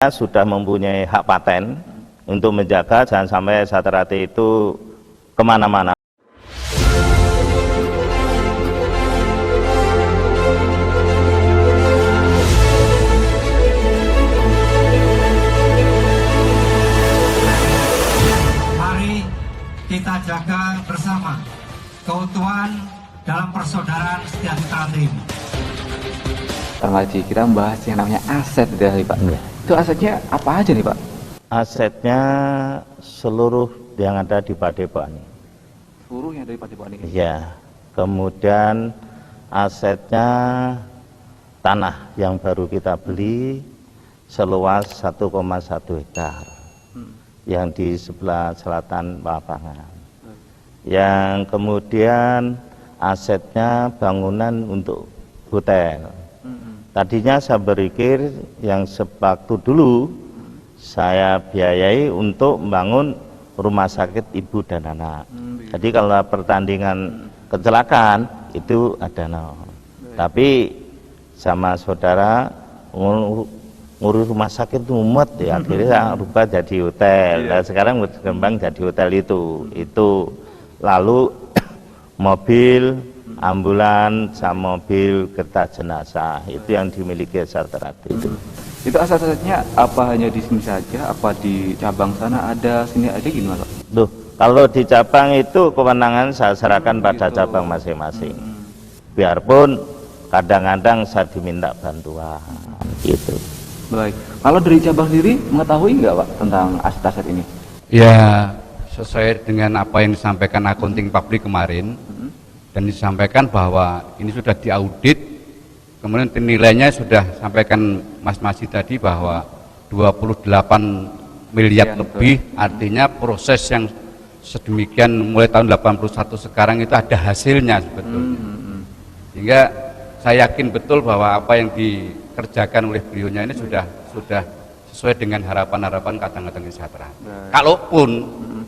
sudah mempunyai hak paten untuk menjaga jangan sampai Satrate itu kemana-mana. Mari kita jaga bersama keutuhan dalam persaudaraan Satrate ini. Lagi kita membahas yang namanya aset dari Pak. Itu asetnya apa aja nih Pak? Asetnya seluruh yang ada di Padepokan. Seluruh yang dari Padepokan ini? Iya. Kemudian asetnya tanah yang baru kita beli seluas 1,1 hektar yang di sebelah selatan lapangan. Yang kemudian asetnya bangunan untuk hotel. Tadinya saya berpikir yang sewaktu dulu saya biayai untuk membangun rumah sakit ibu dan anak. Jadi kalau pertandingan kecelakaan itu ada tapi sama saudara ngurus rumah sakit itu mumet ya, akhirnya saya rubah jadi hotel. Dan sekarang berkembang jadi hotel itu lalu mobil ambulan sama mobil kereta jenazah itu yang dimiliki Satrate itu. Itu aset-asetnya apa hanya di sini saja? Apa di cabang sana ada, sini ada gimana Pak? Loh, kalau di cabang itu kewenangan saya serahkan pada cabang masing-masing. Biarpun kadang-kadang saya diminta bantuan gitu. Baik. Kalau dari cabang sendiri mengetahui nggak Pak tentang aset-aset ini? Ya, sesuai dengan apa yang disampaikan akunting publik kemarin. Dan disampaikan bahwa ini sudah diaudit, kemudian nilainya sudah sampaikan Mas Masih tadi bahwa 28 miliar lebih, artinya proses yang sedemikian mulai tahun 81 sekarang itu ada hasilnya sebetulnya. Sehingga saya yakin betul bahwa apa yang dikerjakan oleh beliaunya ini sudah sesuai dengan harapan-harapan kadang-kadang Satrate. Kalaupun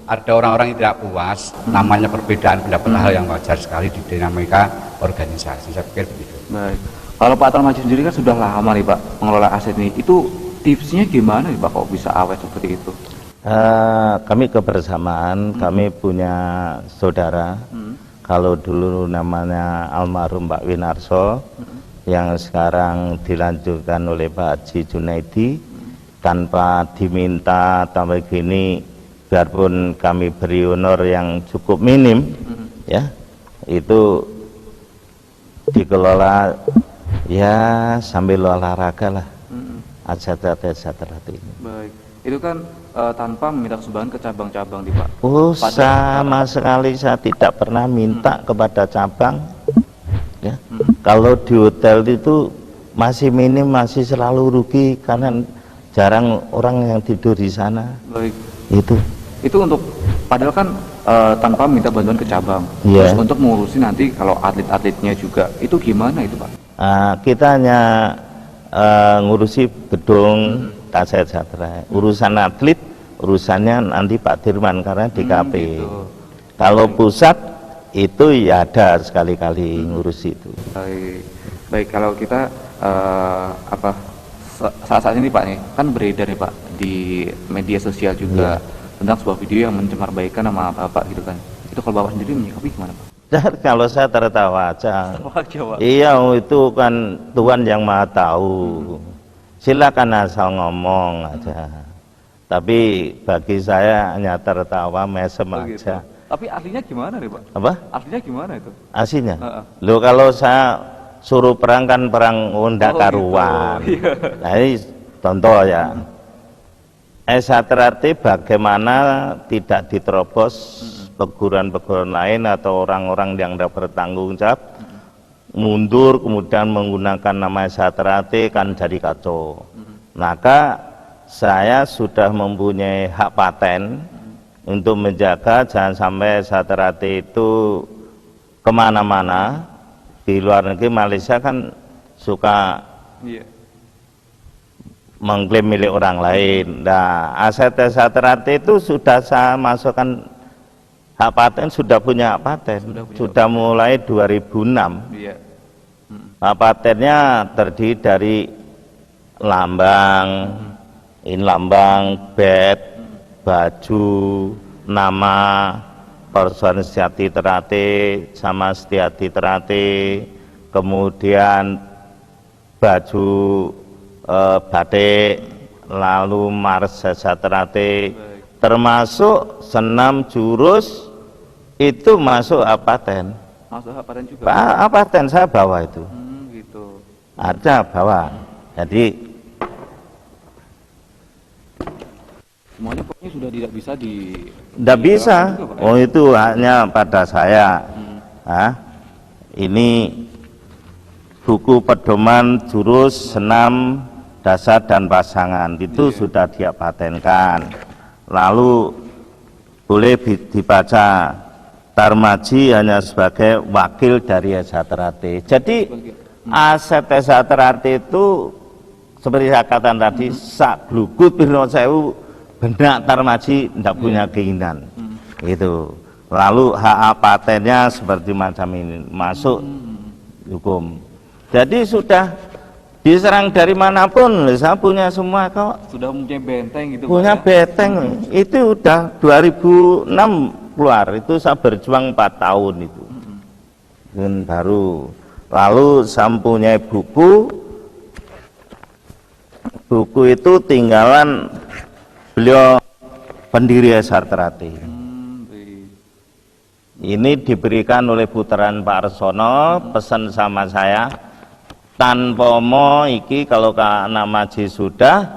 ada orang-orang yang tidak puas, namanya perbedaan pendapat, hal yang wajar sekali di dinamika organisasi. Saya pikir begitu. Baik. Kalau Pak Tarmaji sendiri kan sudah lama nih Pak mengelola aset ini. Itu tipsnya gimana nih Pak kok bisa awet seperti itu? Kami kebersamaan, kami punya saudara. Kalau dulu namanya almarhum Pak Winarso, yang sekarang dilanjutkan oleh Pak Haji Junaidi, tanpa diminta tambah gini, biarpun kami beri honor yang cukup minim, ya itu dikelola ya sambil olahraga lah, Satrate ini. Baik, itu kan tanpa meminta sumbangan ke cabang-cabang di Pak. Oh, sama sekali saya tidak pernah minta kepada cabang. Ya, kalau di hotel itu masih minim, masih selalu rugi karena jarang orang yang tidur di sana. Baik. Itu untuk padahal kan tanpa minta bantuan ke cabang. Yeah. Terus untuk mengurusi nanti kalau atlet-atletnya juga itu gimana itu Pak? Kita hanya ngurusi gedung Aset Satrate. Urusan atlet urusannya nanti Pak Dirman karena DKP. Gitu. Kalau pusat itu ya ada sekali-kali ngurus itu. Baik, kalau kita saat ini Pak nih kan beredar nih Pak di media sosial juga tentang sebuah video yang mencemarbaikkan nama Bapak gitu kan. Itu kalau Bapak sendiri menyikapi gimana Pak? Kalau saya tertawa aja. Iya, itu kan Tuhan yang Maha Tahu. Silakan asal ngomong aja. Tapi bagi saya hanya tertawa mesem aja. Gitu. Tapi aslinya gimana nih Pak? Apa? Aslinya gimana itu? Aslinya? Loh, kalau saya suruh perang kan perang undak karuan. Gitu. Nah ini contoh ya. Satrate bagaimana tidak diterobos peguran-peguran lain atau orang-orang yang tidak bertanggung jawab mundur kemudian menggunakan nama Satrate kan jadi kacau. Maka saya sudah mempunyai hak paten untuk menjaga jangan sampai Satrate itu kemana-mana. Di luar negeri Malaysia kan suka mengklaim milik orang lain. Nah, aset Satrate itu sudah saya masukkan hak paten, sudah punya hak paten, sudah mulai 2006. Hak patennya terdiri dari lambang, ini lambang, bed, baju, nama Persoalan Setiati Terate sama Setiati Terate, kemudian baju batik, lalu Marsesa Terate, termasuk senam jurus itu masuk apaten. Masuk apaten juga? Apaten saya bawa itu. Gitu. Ada bawa. Jadi semuanya pokoknya sudah tidak bisa tidak bisa. Juga, Pak, Oh itu hanya pada saya. Ini buku pedoman jurus senam dasar dan pasangan itu sudah dia patenkan. Lalu boleh dibaca Tarmaji hanya sebagai wakil dari Esa Terate. Jadi aset Esa Terate itu seperti saya katakan tadi, sak glugut pirno sewu benak Tarmaji tidak punya keinginan. Itu. Lalu HA patennya seperti macam ini masuk hukum. Jadi sudah diserang dari manapun, saya punya semua kok. Sudah mempunyai benteng gitu. Punya Pak, benteng. Itu udah 2006 keluar. Itu saya berjuang 4 tahun itu. Dan baru. Lalu saya punya buku. Buku itu tinggalan beliau pendiri Esa Terate. Ini diberikan oleh putaran Pak Arsono, pesan sama saya, tanpa mo iki kalau nama Ji sudah,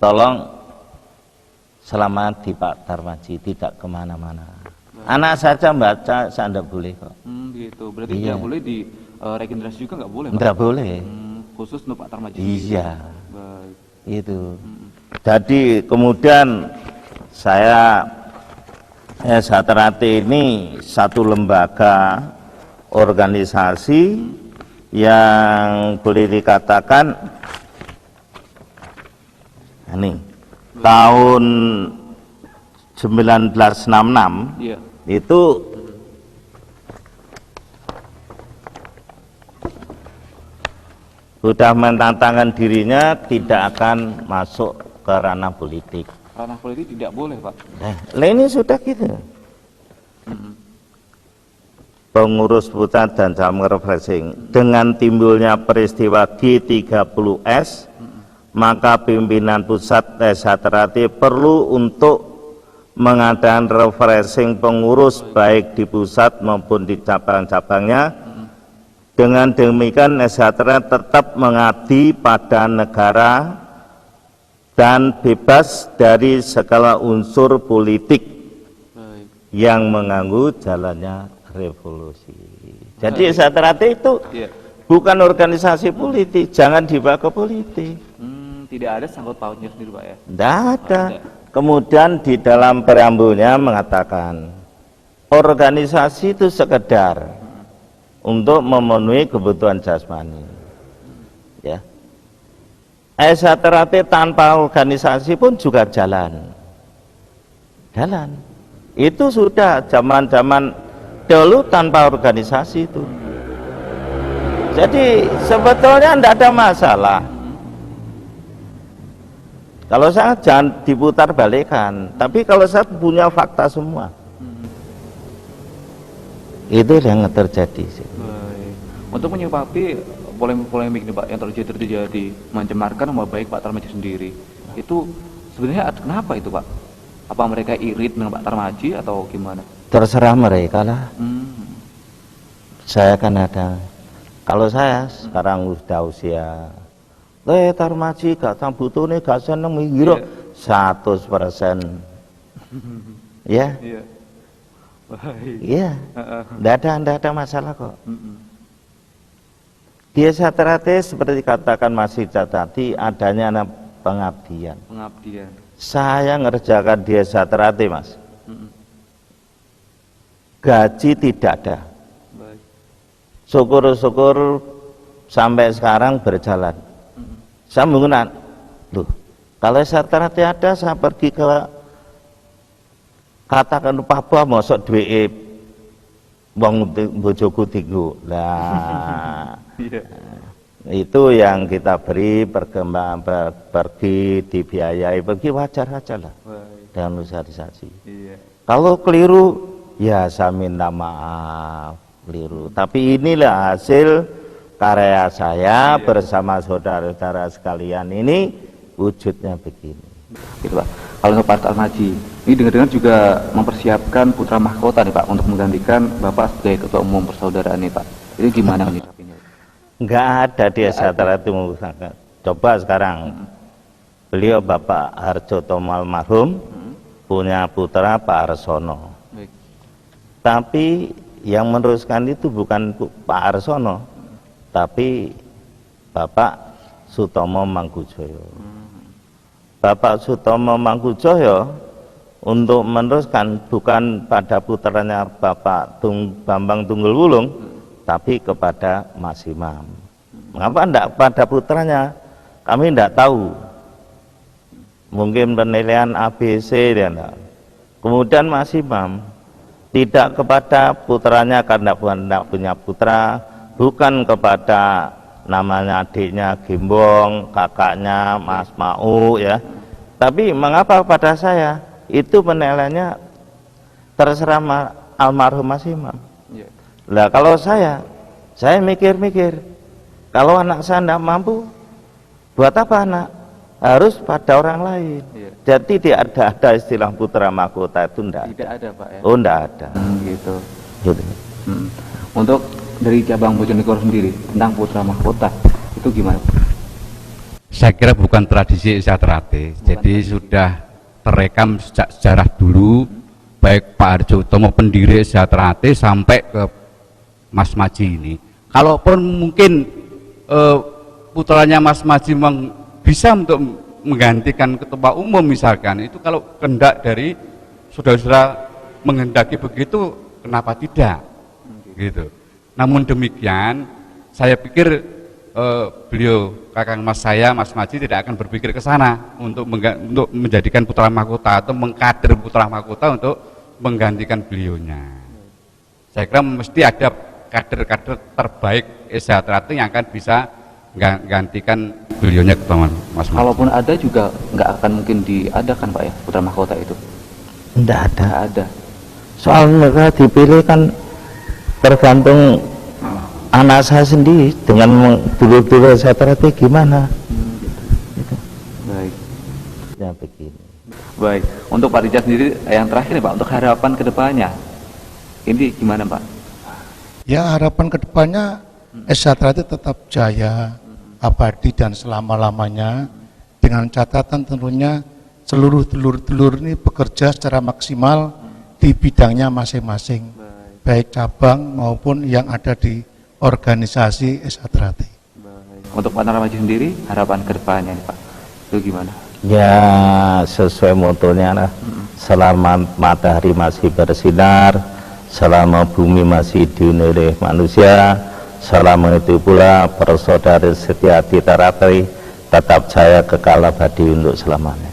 tolong selamat di Pak Tarmaji, tidak kemana-mana. Anak saja baca, saya tidak boleh kok. Gitu, berarti Iya. tidak boleh di regenerasi juga nggak boleh, Pak? Tidak boleh. Khusus untuk Pak Tarmaji. Iya. Baik. Itu. Jadi kemudian saya Esa Terate ini satu lembaga organisasi yang boleh dikatakan ini tahun 1966 Iya. itu sudah menantangkan dirinya tidak akan masuk ke ranah politik. Ranah politik tidak boleh, Pak. Lah ini sudah gitu. Pengurus pusat dan cabang refreshing dengan timbulnya peristiwa G30S, maka pimpinan pusat Esa Terate perlu untuk mengadakan refreshing pengurus baik di pusat maupun di cabang-cabangnya. Dengan demikian Esa Terate tetap mengabdi pada negara dan bebas dari segala unsur politik yang mengganggu jalannya revolusi. Jadi Esa Terate itu bukan organisasi politik, jangan dibawa ke politik. Tidak ada sangkut pautnya sendiri, Pak ya? Tidak ada. Kemudian di dalam preambulnya mengatakan organisasi itu sekedar untuk memenuhi kebutuhan jasmani. Ya. Esa Terate tanpa organisasi pun juga jalan. Jalan. Itu sudah zaman-zaman dulu tanpa organisasi itu. Jadi sebetulnya tidak ada masalah. Kalau saya jangan diputar balikan, tapi kalau saya punya fakta semua. Itu yang terjadi. Baik. Untuk menyikapi polemik-polemik nih Pak yang terjadi mencemarkan nama baik Pak Tarmaji sendiri, itu sebenarnya kenapa itu Pak? Apa mereka irit dengan Pak Tarmaji atau gimana? Terserah mereka lah. Saya kan ada. Kalau saya sekarang sudah usia, Tarmaji gak tambutune gak seneng mikir 100%. Ya. Iya. Baik. Iya. Tidak ada masalah kok. Di Esa Terate seperti katakan Mas Rizal tadi adanya pengabdian. Pengabdian. Saya ngerjakan di Esa Terate, Mas. Gaji tidak ada. Baik. Syukur-syukur sampai sekarang berjalan. Saya menggunakan, loh, kalau Esa Terate ada, saya pergi ke katakan Papua mosok duwe wong bojoku tinggu. Lah. Iya. Itu yang kita beri pergi dibiayai, pergi wajar aja lah dengan sosialisasi. Iya. Kalau keliru ya saya minta maaf keliru. Tapi inilah hasil karya saya bersama saudara-saudara sekalian ini wujudnya begini. Gitu Pak. Kalau untuk Pak Tarmizi, ini dengar-dengar juga mempersiapkan putra mahkota nih Pak untuk menggantikan Bapak sebagai ketua umum persaudaraan nih Pak. Itu gimana menyikapinya? Enggak ada di Esatera itu. Coba sekarang beliau Bapak Harjotomo almarhum punya putra Pak Arsono. Baik. Tapi yang meneruskan itu bukan Pak Arsono, tapi Bapak Sutomo Mangkujoyo. Bapak Sutomo Mangkujoyo untuk meneruskan bukan pada putranya Bapak Bambang Tunggul Wulung, tapi kepada Mas Imam. Mengapa tidak pada putranya? Kami tidak tahu. Mungkin penilaian ABC dia enggak. Kemudian Mas Imam tidak kepada putranya karena tidak punya putra, bukan kepada namanya adiknya Gimbong, kakaknya Mas Mau ya. Tapi mengapa pada saya? Itu penilaiannya terserah almarhum Mas Imam. Iya. Lah kalau saya mikir-mikir, kalau anak saya tidak mampu, buat apa anak? Harus pada orang lain. Iya. Jadi tidak ada istilah putra mahkota itu tidak. Tidak ada Pak ya. Oh tidak ada. Gitu. Gitu. Untuk dari cabang Bojonegoro sendiri tentang putra mahkota itu gimana? Saya kira bukan tradisi Esaterate, jadi sudah terekam sejak sejarah dulu, baik Pak Harjotomo pendiri Esaterate sampai ke Mas Maji ini. Kalaupun mungkin putranya Mas Maji bisa untuk menggantikan ketua umum misalkan, itu kalau kehendak dari saudara-saudara menghendaki begitu, kenapa tidak? Gitu. Namun demikian, saya pikir beliau kakang mas saya, Mas Maji tidak akan berpikir ke sana untuk menjadikan putra mahkota atau mengkader putra mahkota untuk menggantikan beliaunya. Saya kira mesti ada kader-kader terbaik Esaterate yang akan bisa menggantikan beliaunya ketua Mas Maji. Kalaupun ada juga nggak akan mungkin diadakan Pak ya putra mahkota itu. Tidak ada. Nggak ada. Soal mereka dipilih kan tergantung anak saya sendiri dengan dulu-dulu saya terhati gimana. Gitu. Baik. Ya begini. Baik. Untuk Pak Richard sendiri yang terakhir nih Pak, untuk harapan kedepannya ini gimana Pak? Ya harapan kedepannya Esaterate tetap jaya, abadi dan selama-lamanya, dengan catatan tentunya seluruh telur-telur ini bekerja secara maksimal di bidangnya masing-masing, baik cabang maupun yang ada di organisasi Esaterate. Untuk Pak Tarmizi sendiri harapan kedepannya nih Pak, itu gimana? Ya sesuai motonya lah, selama matahari masih bersinar, selama bumi masih dihuni oleh manusia, selama itu pula persaudaraan setia di Tarate tetap jaya kekal abadi untuk selamanya.